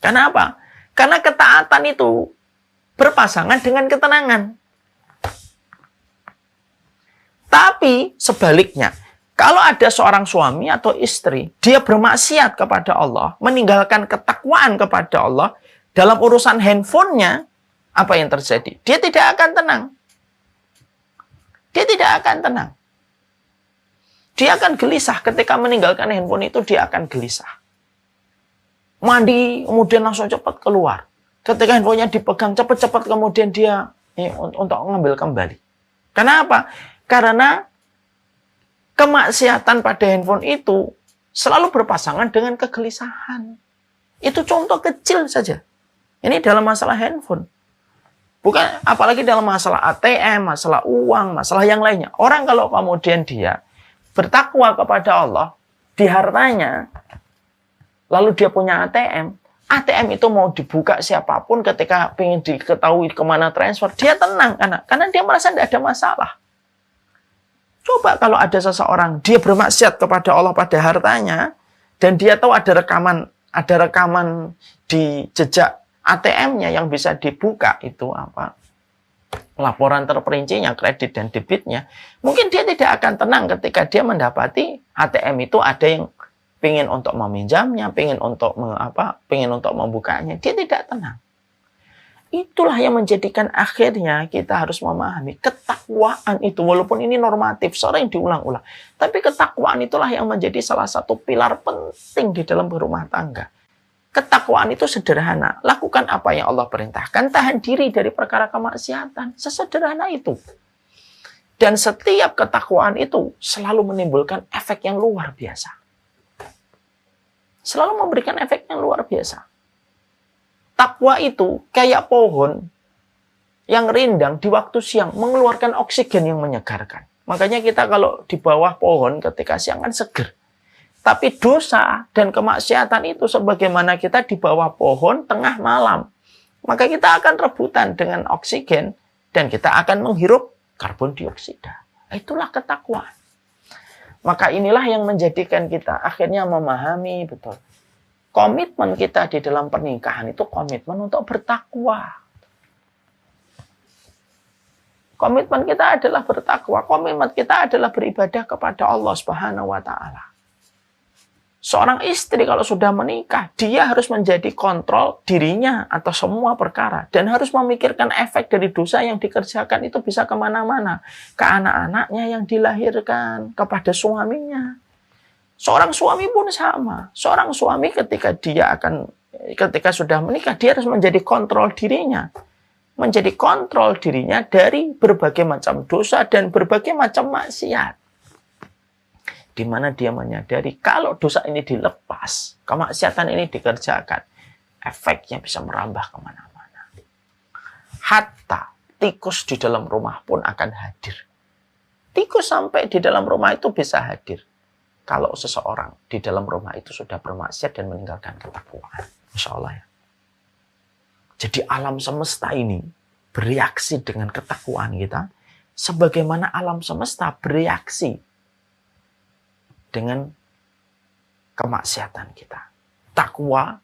Karena apa? Karena ketaatan itu berpasangan dengan ketenangan. Tapi sebaliknya, kalau ada seorang suami atau istri, dia bermaksiat kepada Allah, meninggalkan ketakwaan kepada Allah, dalam urusan handphonenya, apa yang terjadi? Dia tidak akan tenang. Dia tidak akan tenang. Dia akan gelisah ketika meninggalkan handphone itu, dia akan gelisah. Mandi, kemudian langsung cepat keluar. Ketika handphonenya dipegang, cepat-cepat kemudian dia untuk mengambil kembali. Kenapa? Karena kemaksiatan pada handphone itu selalu berpasangan dengan kegelisahan. Itu contoh kecil saja. Ini dalam masalah handphone. Bukan, apalagi dalam masalah ATM, masalah uang, masalah yang lainnya. Orang kalau kemudian dia bertakwa kepada Allah di hartanya, lalu dia punya ATM, ATM itu mau dibuka siapapun ketika ingin diketahui kemana transfer, dia tenang karena dia merasa tidak ada masalah. Coba kalau ada seseorang, dia bermaksiat kepada Allah pada hartanya, dan dia tahu ada rekaman di jejak ATM-nya yang bisa dibuka, itu apa? Laporan terperincinya, kredit dan debitnya. Mungkin dia tidak akan tenang ketika dia mendapati ATM itu ada yang pingin untuk meminjamnya, pingin untuk membukanya. Dia tidak tenang. Itulah yang menjadikan akhirnya kita harus memahami ketakwaan itu, walaupun ini normatif, sering diulang-ulang. Tapi ketakwaan itulah yang menjadi salah satu pilar penting di dalam berumah tangga. Ketakwaan itu sederhana. Lakukan apa yang Allah perintahkan, tahan diri dari perkara kemaksiatan. Sesederhana itu. Dan setiap ketakwaan itu selalu menimbulkan efek yang luar biasa. Selalu memberikan efek yang luar biasa. Takwa itu kayak pohon yang rindang di waktu siang, mengeluarkan oksigen yang menyegarkan. Makanya kita kalau di bawah pohon ketika siang kan seger. Tapi dosa dan kemaksiatan itu sebagaimana kita di bawah pohon tengah malam. Maka kita akan rebutan dengan oksigen dan kita akan menghirup karbon dioksida. Itulah ketakwaan. Maka inilah yang menjadikan kita akhirnya memahami betul. Komitmen kita di dalam pernikahan itu komitmen untuk bertakwa. Komitmen kita adalah bertakwa. Komitmen kita adalah beribadah kepada Allah Subhanahu wa Ta'ala. Seorang istri kalau sudah menikah, dia harus menjadi kontrol dirinya atau semua perkara. Dan harus memikirkan efek dari dosa yang dikerjakan itu bisa kemana-mana. Ke anak-anaknya yang dilahirkan, kepada suaminya. Seorang suami pun sama. Seorang suami ketika sudah menikah, dia harus menjadi kontrol dirinya. Menjadi kontrol dirinya dari berbagai macam dosa dan berbagai macam maksiat. Di mana dia menyadari kalau dosa ini dilepas, kemaksiatan ini dikerjakan, efeknya bisa merambah kemana-mana. Hatta tikus di dalam rumah pun akan hadir. Tikus sampai di dalam rumah itu bisa hadir. Kalau seseorang di dalam rumah itu sudah bermaksiat dan meninggalkan ketakwaan. Masya Allah ya. Jadi alam semesta ini bereaksi dengan ketakwaan kita. Sebagaimana alam semesta bereaksi dengan kemaksiatan kita. Takwa,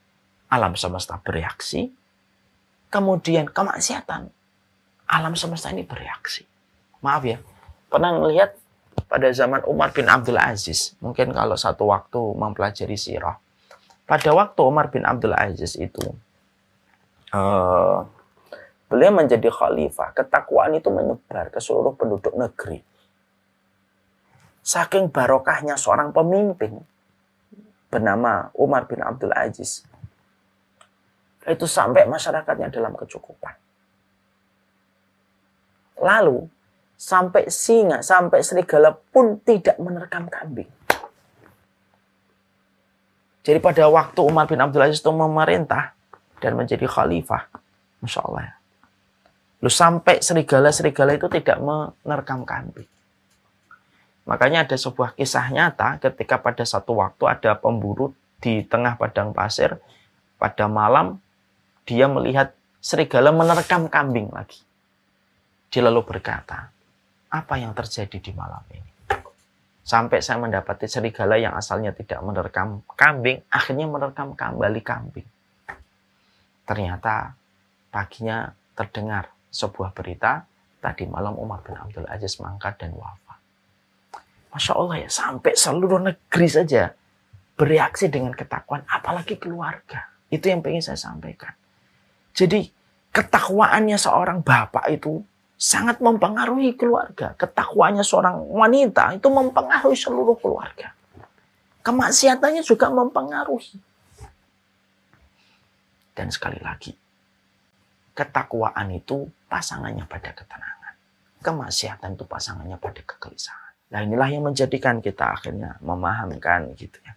alam semesta bereaksi. Kemudian kemaksiatan, alam semesta ini bereaksi. Maaf ya, pernah melihat pada zaman Umar bin Abdul Aziz, mungkin kalau satu waktu mempelajari sirah, pada waktu Umar bin Abdul Aziz itu, beliau menjadi khalifah, ketakwaan itu menyebar ke seluruh penduduk negeri. Saking barokahnya seorang pemimpin bernama Umar bin Abdul Aziz, itu sampai masyarakatnya dalam kecukupan. Lalu, sampai singa, sampai serigala pun tidak menerkam kambing. Jadi pada waktu Umar bin Abdul Aziz itu memerintah dan menjadi khalifah, Masya Allah ya. Lalu sampai serigala-serigala itu tidak menerkam kambing. Makanya ada sebuah kisah nyata ketika pada satu waktu ada pemburu di tengah padang pasir. Pada malam dia melihat serigala menerkam kambing lagi. Dia lalu berkata, apa yang terjadi di malam ini? Sampai saya mendapati serigala yang asalnya tidak menerkam kambing, akhirnya menerkam kembali kambing. Ternyata paginya terdengar sebuah berita, tadi malam Umar bin Abdul Aziz mangkat dan wafat. Masya Allah ya, sampai seluruh negeri saja bereaksi dengan ketakwaan, apalagi keluarga. Itu yang pengen saya sampaikan. Jadi ketakwaannya seorang bapak itu sangat mempengaruhi keluarga. Ketakwaannya seorang wanita itu mempengaruhi seluruh keluarga. Kemaksiatannya juga mempengaruhi. Dan sekali lagi, ketakwaan itu pasangannya pada ketenangan. Kemaksiatan itu pasangannya pada kegelisahan. Nah inilah yang menjadikan kita akhirnya memahamkan gitu ya.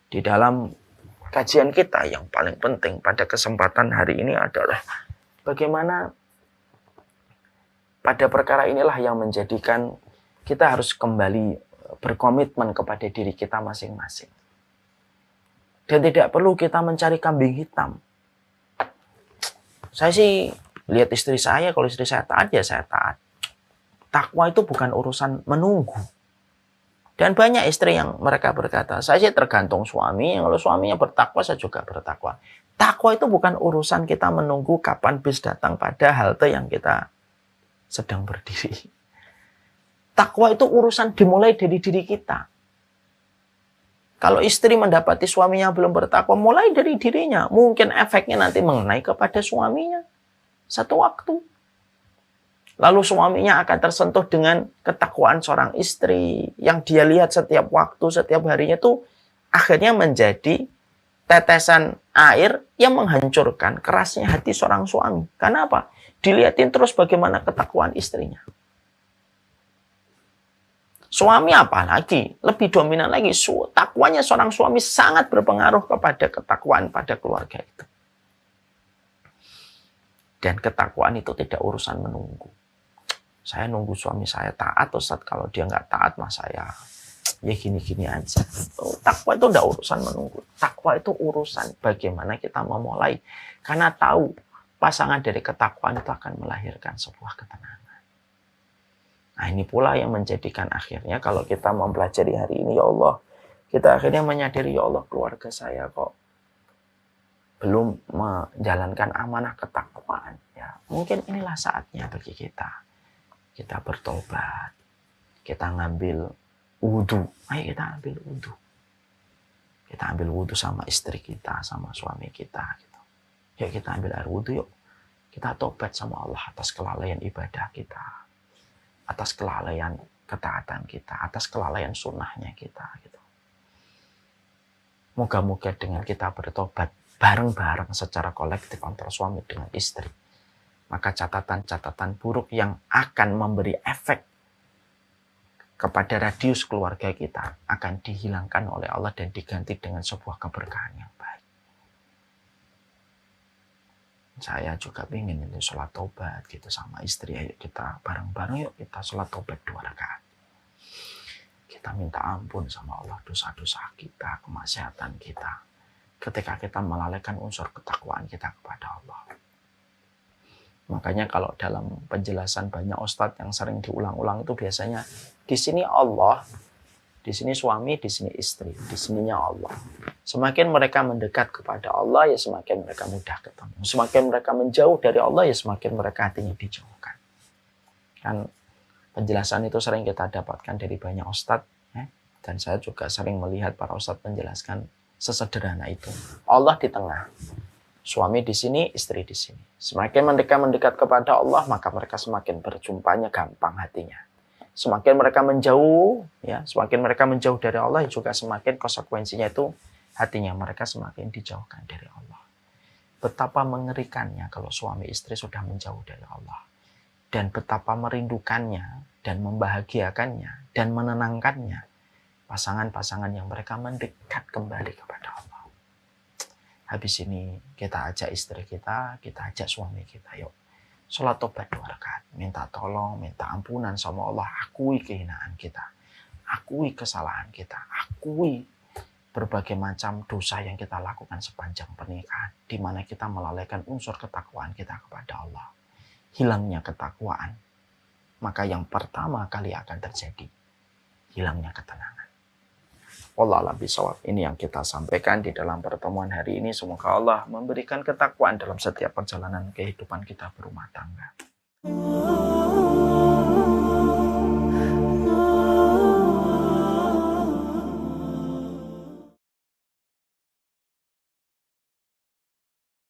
Di dalam kajian kita yang paling penting pada kesempatan hari ini adalah bagaimana pada perkara inilah yang menjadikan kita harus kembali berkomitmen kepada diri kita masing-masing. Dan tidak perlu kita mencari kambing hitam. Saya sih lihat istri saya, kalau istri saya taat ya saya taat. Takwa itu bukan urusan menunggu. Dan banyak istri yang mereka berkata, saya sih tergantung suami, kalau suaminya bertakwa saya juga bertakwa. Takwa itu bukan urusan kita menunggu kapan bis datang pada halte yang kita sedang berdiri. Takwa itu urusan dimulai dari diri kita. Kalau istri mendapati suaminya belum bertakwa, mulai dari dirinya. Mungkin efeknya nanti mengenai kepada suaminya. Satu waktu. Lalu suaminya akan tersentuh dengan ketakwaan seorang istri. Yang dia lihat setiap waktu, setiap harinya itu akhirnya menjadi tetesan air yang menghancurkan kerasnya hati seorang suami. Karena apa? Dilihatin terus bagaimana ketakwaan istrinya. Suami apalagi, lebih dominan lagi. Takwanya seorang suami sangat berpengaruh kepada ketakwaan pada keluarga itu. Dan ketakwaan itu tidak urusan menunggu. Saya nunggu suami saya taat, Ustaz. Kalau dia nggak taat, mas saya ya gini-gini aja. Takwa itu tidak urusan menunggu. Takwa itu urusan bagaimana kita memulai. Karena tahu pasangan dari ketakwaan itu akan melahirkan sebuah ketenangan. Nah ini pula yang menjadikan akhirnya kalau kita mempelajari hari ini, ya Allah, kita akhirnya menyadari, ya Allah, keluarga saya kok belum menjalankan amanah ketakwaan. Ya, mungkin inilah saatnya bagi kita. Kita bertobat, kita ngambil wudhu. Ayo kita ambil wudhu. Kita ambil wudhu sama istri kita, sama suami kita. Gitu. Yuk kita ambil air wudhu yuk. Kita tobat sama Allah atas kelalaian ibadah kita. Atas kelalaian ketaatan kita. Atas kelalaian sunnahnya kita. Gitu. Moga-moga dengan kita bertobat bareng-bareng secara kolektif antara suami dengan istri. Maka catatan-catatan buruk yang akan memberi efek kepada radius keluarga kita akan dihilangkan oleh Allah dan diganti dengan sebuah keberkahan yang baik. Saya juga ingin ini sholat taubat gitu sama istri. Ayo kita bareng-bareng yuk kita sholat taubat 2 rakaat. Kita minta ampun sama Allah dosa-dosa kita, kemaksiatan kita. Ketika kita melalaikan unsur ketakwaan kita kepada Allah. Makanya kalau dalam penjelasan banyak ustadz yang sering diulang-ulang itu biasanya di sini Allah, di sini suami, di sini istri, di sininya Allah. Semakin mereka mendekat kepada Allah, ya semakin mereka mudah ketemu. Semakin mereka menjauh dari Allah, ya semakin mereka hatinya dijauhkan. Kan penjelasan itu sering kita dapatkan dari banyak ustadz, ya? Dan saya juga sering melihat para ustadz menjelaskan sesederhana itu. Allah di tengah. Suami di sini, istri di sini. Semakin mereka mendekat kepada Allah, maka mereka semakin berjumpanya gampang hatinya. Semakin mereka menjauh, ya, semakin mereka menjauh dari Allah, juga semakin konsekuensinya itu hatinya mereka semakin dijauhkan dari Allah. Betapa mengerikannya kalau suami istri sudah menjauh dari Allah. Dan betapa merindukannya dan membahagiakannya dan menenangkannya pasangan-pasangan yang mereka mendekat kembali kepada Allah. Habis ini kita ajak istri kita ajak suami kita, yuk sholat tobat 2 rakaat, minta tolong, minta ampunan sama Allah, akui kehinaan kita, akui kesalahan kita, akui berbagai macam dosa yang kita lakukan sepanjang pernikahan, di mana kita melalaikan unsur ketakwaan kita kepada Allah. Hilangnya ketakwaan, maka yang pertama kali akan terjadi, hilangnya ketenangan. Wallahu a'lam bishawab. Ini yang kita sampaikan di dalam pertemuan hari ini. Semoga Allah memberikan ketakwaan dalam setiap perjalanan kehidupan kita berumah tangga.